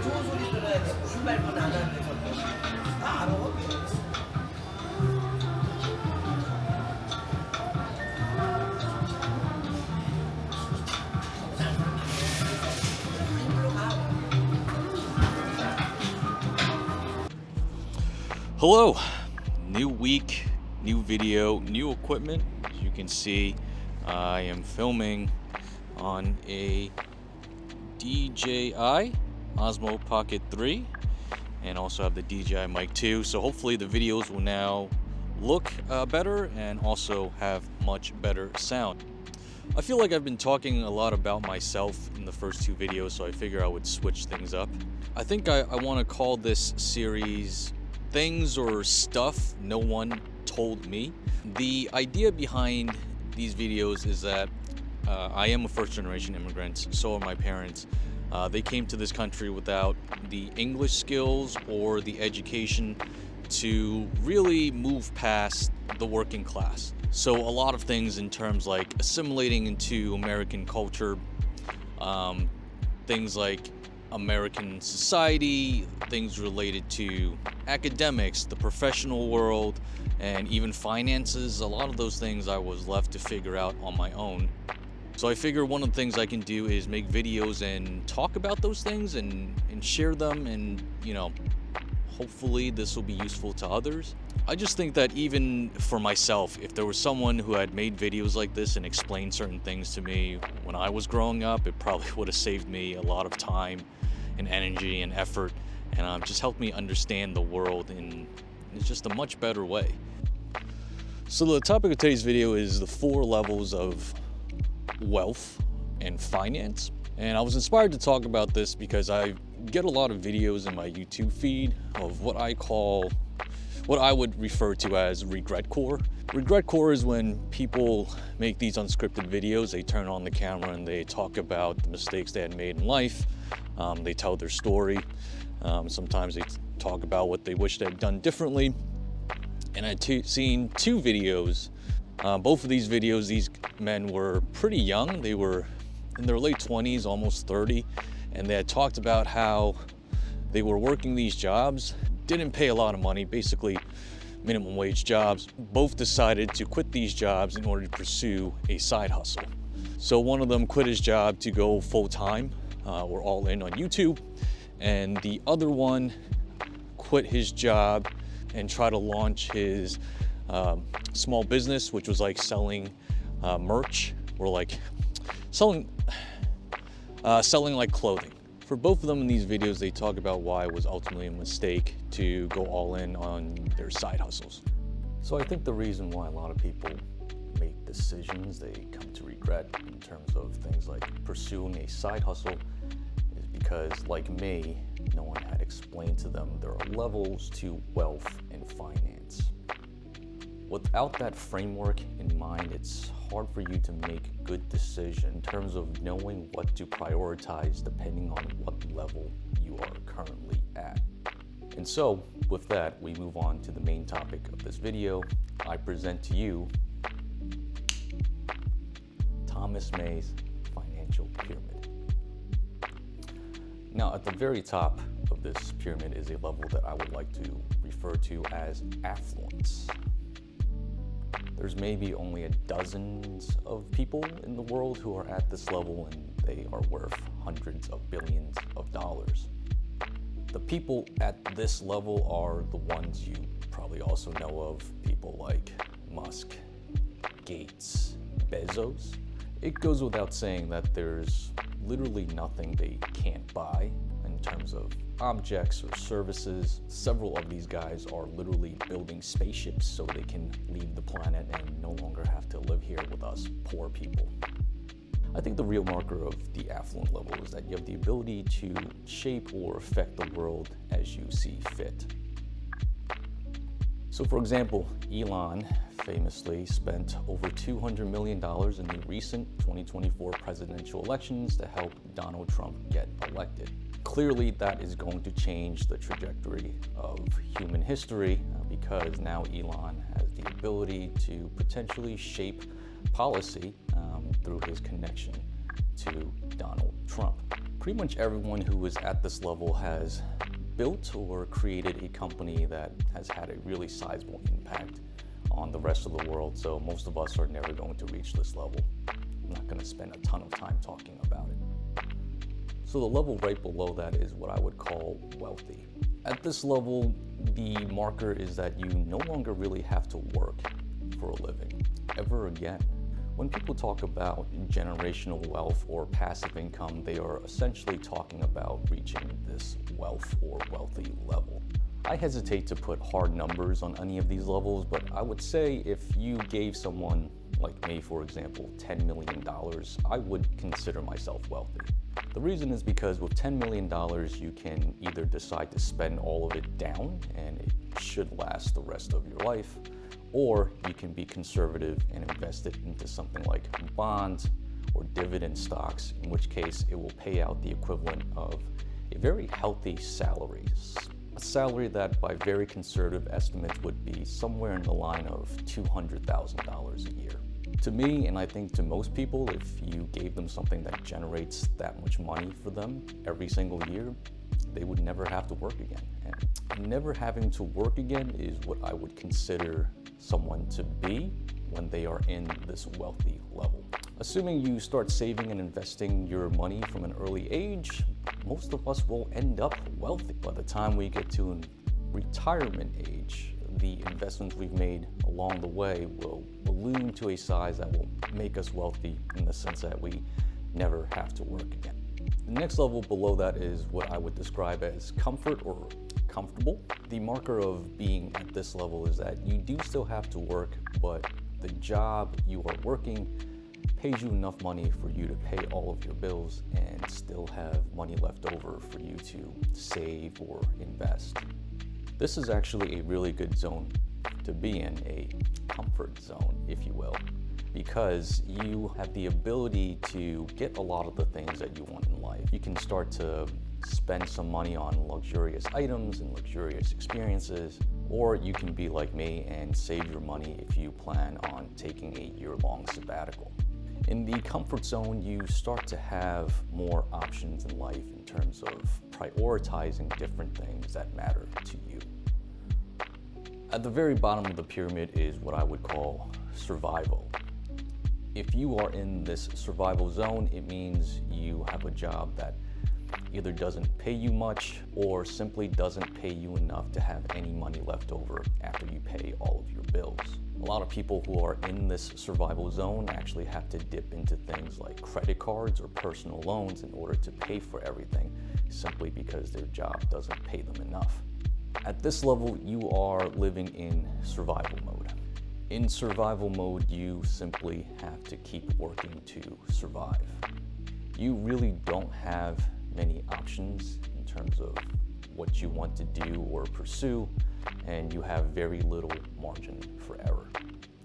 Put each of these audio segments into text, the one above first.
좋은 소리 들어야 돼. 무슨 말만 안 하면서 다 알아. Hello, new week, new video, new equipment. As you can see, I am filming on a DJI Osmo Pocket 3 and also have the DJI mic 2. So hopefully the videos will now look better and also have much better sound. I feel like I've been talking a lot about myself in the first two videos, so I figure I would switch things up. I think I want to call this series Things or Stuff No One Told Me. The idea behind these videos is that I am a first-generation immigrant, so are my parents. They came to this country without the English skills or the education to really move past the working class. So a lot of things in terms like assimilating into American culture, things like American society, things related to academics, the professional world, and even finances. A lot of those things I was left to figure out on my own. So I figure one of the things I can do is make videos and talk about those things and share them, and hopefully this will be useful to others. I just think that even for myself, if there was someone who had made videos like this and explained certain things to me when I was growing up, it probably would have saved me a lot of time and energy and effort, and just helped me understand the world in just a much better way. So the topic of today's video is the 4 levels of wealth and finance. And I was inspired to talk about this because I get a lot of videos in my YouTube feed of what I would refer to as regretcore. Regretcore is when people make these unscripted videos. They turn on the camera and they talk about the mistakes they had made in life. They tell their story. Sometimes they talk about what they wish they had done differently. And I'd seen 2 videos. Both of these videos, these men were pretty young. They were in their late 20s, almost 30. And they had talked about how they were working these jobs, didn't pay a lot of money, basically minimum wage jobs. Both decided to quit these jobs in order to pursue a side hustle. So one of them quit his job to go full-time or all in on YouTube. And the other one quit his job and tried to launch his small business, which was like selling merch or like selling like clothing. For both of them in these videos, they talk about why it was ultimately a mistake to go all in on their side hustles. So I think the reason why a lot of people make decisions they come to regret in terms of things like pursuing a side hustle is because, like me, no one had explained to them there are levels to wealth and finance. Without that framework in mind, it's hard for you to make good decisions in terms of knowing what to prioritize depending on what level you are currently at. And so, with that, we move on to the main topic of this video. I present to you Thomas May's financial pyramid. Now, at the very top of this pyramid is a level that I would like to refer to as affluence. There's maybe only dozens of people in the world who are at this level, and they are worth hundreds of billions of dollars. The people at this level are the ones you probably also know of, people like Musk, Gates, Bezos. It goes without saying that there's literally nothing they can't buy in terms of objects or services. Several of these guys are literally building spaceships so they can leave the planet and no longer have to live here with us poor people. I think the real marker of the affluent level is that you have the ability to shape or affect the world as you see fit. So for example, Elon famously spent over $200 million in the recent 2024 presidential elections to help Donald Trump get elected. Clearly, that is going to change the trajectory of human history because now Elon has the ability to potentially shape policy through his connection to Donald Trump. Pretty much everyone who is at this level has built or created a company that has had a really sizable impact on the rest of the world, so most of us are never going to reach this level. I'm not going to spend a ton of time talking about it. So the level right below that is what I would call wealthy. At this level, the marker is that you no longer really have to work for a living ever again. When people talk about generational wealth or passive income, they are essentially talking about reaching this wealth or wealthy level. I hesitate to put hard numbers on any of these levels, but I would say if you gave someone like me, for example, $10 million, I would consider myself wealthy. The reason is because with $10 million, you can either decide to spend all of it down, and it should last the rest of your life, or you can be conservative and invest it into something like bonds or dividend stocks, in which case it will pay out the equivalent of a very healthy salary. A salary that by very conservative estimates would be somewhere in the line of $200,000 a year. To me, and I think to most people, if you gave them something that generates that much money for them every single year, they would never have to work again. And never having to work again is what I would consider someone to be when they are in this wealthy level. Assuming you start saving and investing your money from an early age, most of us will end up wealthy. By the time we get to retirement age, the investments we've made along the way will balloon to a size that will make us wealthy in the sense that we never have to work again. The next level below that is what I would describe as comfort or comfortable. The marker of being at this level is that you do still have to work, but the job you are working pays you enough money for you to pay all of your bills and still have money left over for you to save or invest. This is actually a really good zone to be in, a comfort zone, if you will, because you have the ability to get a lot of the things that you want in life. You can start to spend some money on luxurious items and luxurious experiences, or you can be like me and save your money if you plan on taking a year-long sabbatical. In the comfort zone, you start to have more options in life in terms of prioritizing different things that matter to you. At the very bottom of the pyramid is what I would call survival. If you are in this survival zone, it means you have a job that either doesn't pay you much or simply doesn't pay you enough to have any money left over after you pay all of your bills. A lot of people who are in this survival zone actually have to dip into things like credit cards or personal loans in order to pay for everything, simply because their job doesn't pay them enough. At this level, you are living in survival mode. In survival mode, you simply have to keep working to survive. You really don't have many options in terms of what you want to do or pursue, and you have very little margin for error.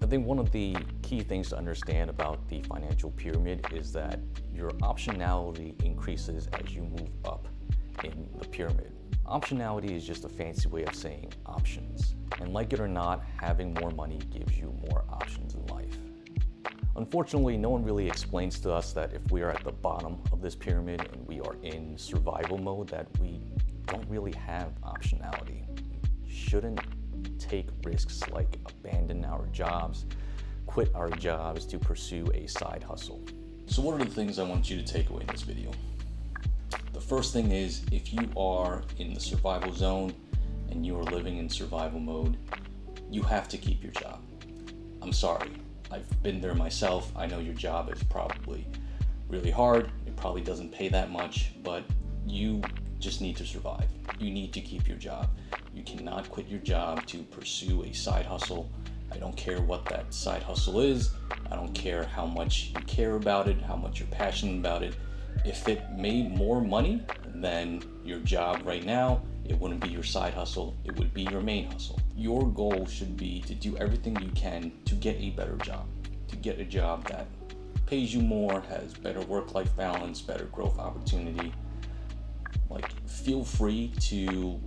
I think one of the key things to understand about the financial pyramid is that your optionality increases as you move up in the pyramid. Optionality is just a fancy way of saying options. And like it or not, having more money gives you more options in life. Unfortunately, no one really explains to us that if we are at the bottom of this pyramid and we are in survival mode, that we don't really have optionality. We shouldn't take risks like abandon our jobs, quit our jobs to pursue a side hustle. So what are the things I want you to take away in this video? The first thing is, if you are in the survival zone and you are living in survival mode, you have to keep your job. I'm sorry, I've been there myself. I know your job is probably really hard. It probably doesn't pay that much, but you just need to survive. You need to keep your job. You cannot quit your job to pursue a side hustle. I don't care what that side hustle is. I don't care how much you care about it, how much you're passionate about it. If it made more money than your job right now, it wouldn't be your side hustle, it would be your main hustle. Your goal should be to do everything you can to get a better job, to get a job that pays you more, has better work-life balance, better growth opportunity. Like, feel free to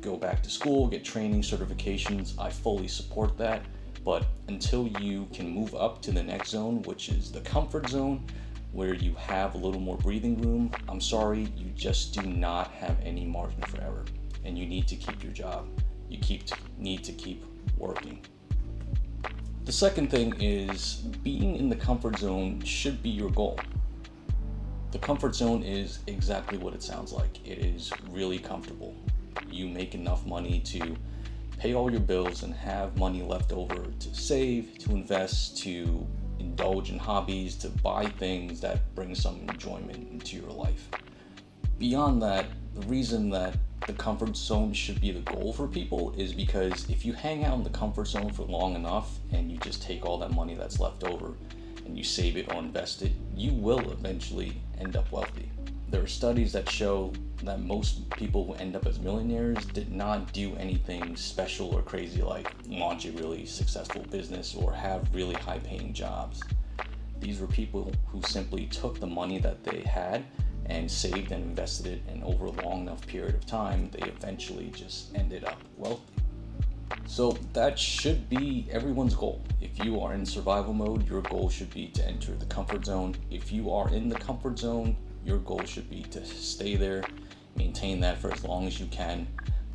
go back to school, get training, certifications. I fully support that. But until you can move up to the next zone, which is the comfort zone, where you have a little more breathing room, I'm sorry, you just do not have any margin for error. And you need to keep your job. You need to keep working. The second thing is, being in the comfort zone should be your goal. The comfort zone is exactly what it sounds like. It is really comfortable. You make enough money to pay all your bills and have money left over to save, to invest, to indulge in hobbies, to buy things that bring some enjoyment into your life. Beyond that, the reason that the comfort zone should be the goal for people is because if you hang out in the comfort zone for long enough and you just take all that money that's left over and you save it or invest it, you will eventually end up wealthy. There are studies that show that most people who end up as millionaires did not do anything special or crazy like launch a really successful business or have really high paying jobs. These were people who simply took the money that they had and saved and invested it, and over a long enough period of time, they eventually just ended up wealthy. So that should be everyone's goal. If you are in survival mode, your goal should be to enter the comfort zone. If you are in the comfort zone, your goal should be to stay there, maintain that for as long as you can,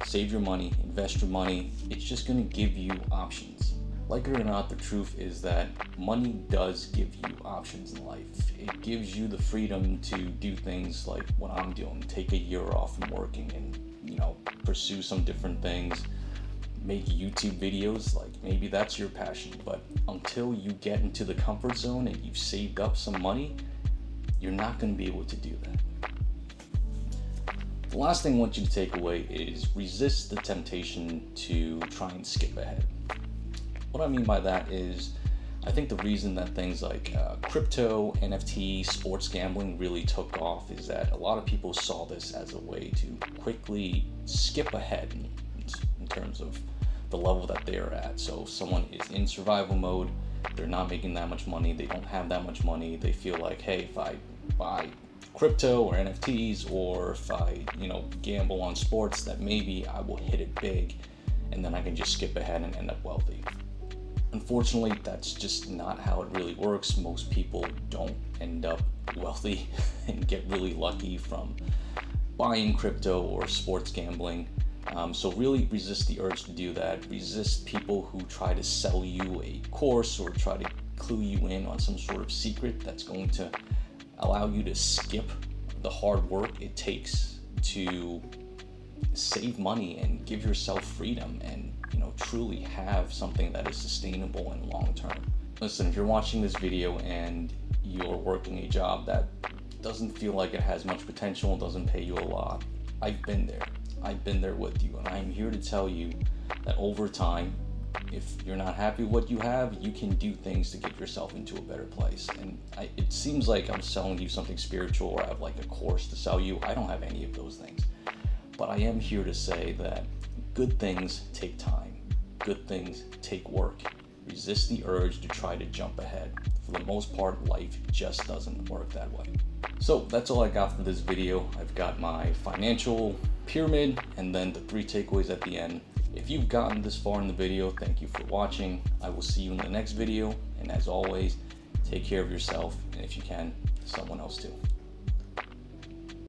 save your money, invest your money. It's just going to give you options. Like it or not, the truth is that money does give you options in life. It gives you the freedom to do things like what I'm doing, take a year off from working and, pursue some different things, make YouTube videos. Like, maybe that's your passion, but until you get into the comfort zone and you've saved up some money, you're not going to be able to do that. The last thing I want you to take away is resist the temptation to try and skip ahead. What I mean by that is, I think the reason that things like crypto, NFT, sports gambling really took off is that a lot of people saw this as a way to quickly skip ahead in terms of the level that they're at. So if someone is in survival mode, they're not making that much money, they don't have that much money, they feel like, hey, if I buy crypto or NFTs, or if I, gamble on sports, that maybe I will hit it big and then I can just skip ahead and end up wealthy. Unfortunately, that's just not how it really works. Most people don't end up wealthy and get really lucky from buying crypto or sports gambling. So really resist the urge to do that. Resist people who try to sell you a course or try to clue you in on some sort of secret that's going to allow you to skip the hard work it takes to save money and give yourself freedom and truly have something that is sustainable and long term. Listen, if you're watching this video and you're working a job that doesn't feel like it has much potential and doesn't pay you a lot, I've been there with you, and I'm here to tell you that over time, if you're not happy with what you have, you can do things to get yourself into a better place. And it seems like I'm selling you something spiritual, or I have like a course to sell you. I don't have any of those things, but I am here to say that good things take time. Good things take work. Resist the urge to try to jump ahead. For the most part, life just doesn't work that way. So that's all I got for this video. I've got my financial pyramid and then the 3 takeaways at the end. If you've gotten this far in the video, thank you for watching. I will see you in the next video. And as always, take care of yourself, and if you can, someone else too.